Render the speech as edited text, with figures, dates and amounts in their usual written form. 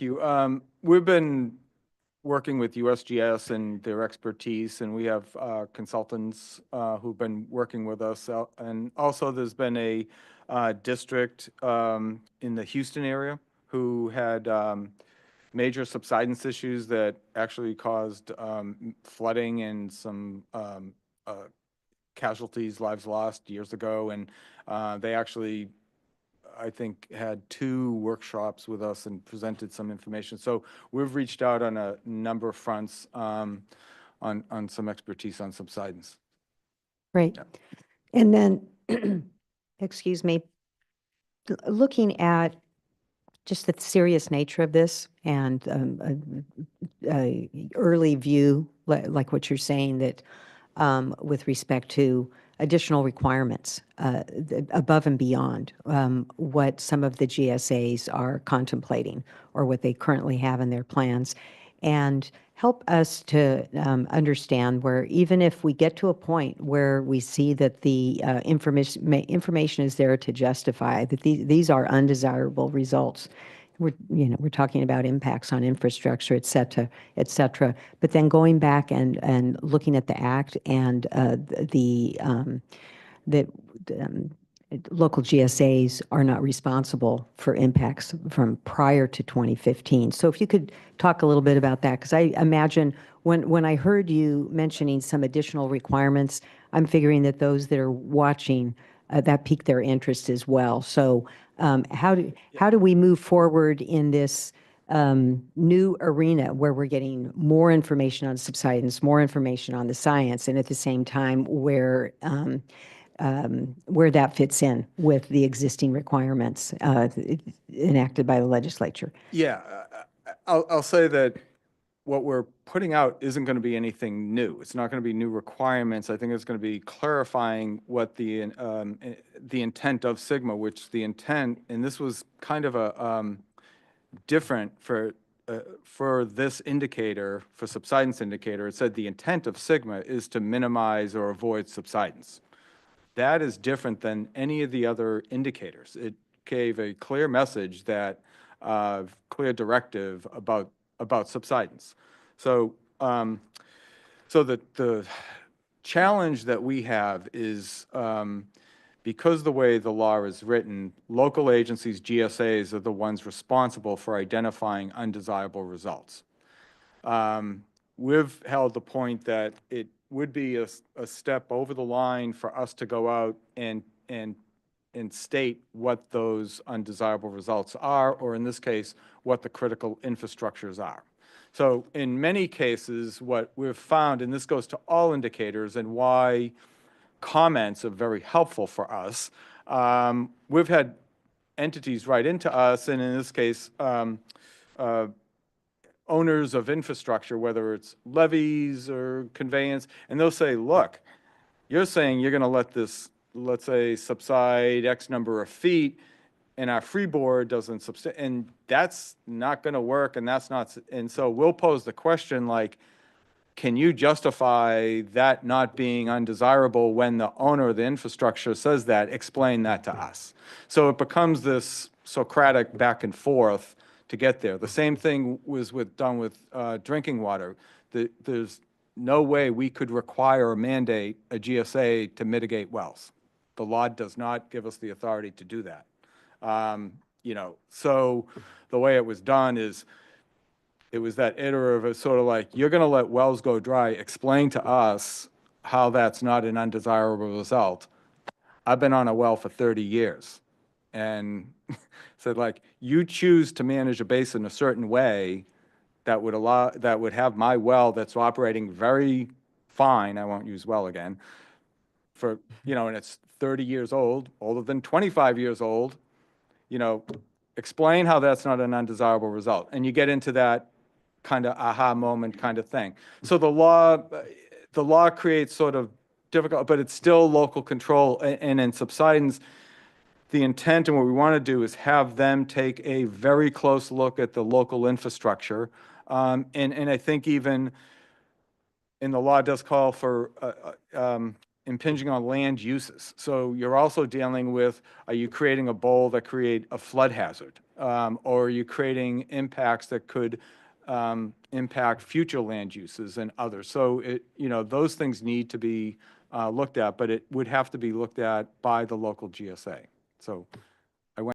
you. We've been working with USGS and their expertise, and we have consultants who've been working with us. And also, there's been a district in the Houston area who had major subsidence issues that actually caused flooding and some casualties, lives lost years ago. And they actually, I think, had 2 workshops with us and presented some information. So we've reached out on a number of fronts on some expertise on subsidence. Right. Yeah. And then, excuse me, looking at just the serious nature of this and a early view, like what you're saying, that with respect to additional requirements above and beyond what some of the GSAs are contemplating or what they currently have in their plans, and help us to understand where, even if we get to a point where we see that the information is there to justify that these are undesirable results. We're talking about impacts on infrastructure, et cetera. But then going back and looking at the act and that local GSAs are not responsible for impacts from prior to 2015. So if you could talk a little bit about that, because I imagine when I heard you mentioning some additional requirements, I'm figuring that those that are watching, that piqued their interest as well. So how do we move forward in this new arena where we're getting more information on subsidence, more information on the science, and at the same time where that fits in with the existing requirements enacted by the legislature? Yeah, I'll say that what we're putting out isn't going to be anything new. It's not going to be new requirements. I think it's going to be clarifying what the intent of SGMA, which the intent, and this was kind of a different for this indicator, for subsidence indicator. It said the intent of SGMA is to minimize or avoid subsidence. That is different than any of the other indicators. It gave a clear message that clear directive about subsidence. So, so the challenge that we have is because the way the law is written, local agencies, GSAs, are the ones responsible for identifying undesirable results. We've held the point that it would be a step over the line for us to go out and state what those undesirable results are, or in this case, what the critical infrastructures are. So in many cases, what we've found, and this goes to all indicators and why comments are very helpful for us, we've had entities write into us, and in this case, owners of infrastructure, whether it's levees or conveyance, and they'll say, look, you're saying you're going to let this, let's say, subside X number of feet, and our freeboard doesn't subside, and that's not going to work, and that's not, and so we'll pose the question like, can you justify that not being undesirable when the owner of the infrastructure says that? Explain that to us. So it becomes this Socratic back and forth to get there. The same thing was done with drinking water. There's no way we could require or mandate a GSA to mitigate wells. The law does not give us the authority to do that. So the way it was done is it was that iterative of sort of like, you're going to let wells go dry. Explain to us how that's not an undesirable result. I've been on a well for 30 years and said, like, you choose to manage a basin a certain way that would have my well that's operating very fine, I won't use well again, for, and it's 30 years old, older than 25 years old, explain how that's not an undesirable result. And you get into that kind of aha moment kind of thing. So the law creates sort of difficult, but it's still local control. And in subsidence, the intent and what we want to do is have them take a very close look at the local infrastructure. And I think even in the law does call for impinging on land uses. So you're also dealing with, are you creating a bowl that create a flood hazard? Or are you creating impacts that could impact future land uses and others? So those things need to be looked at, but it would have to be looked at by the local GSA. So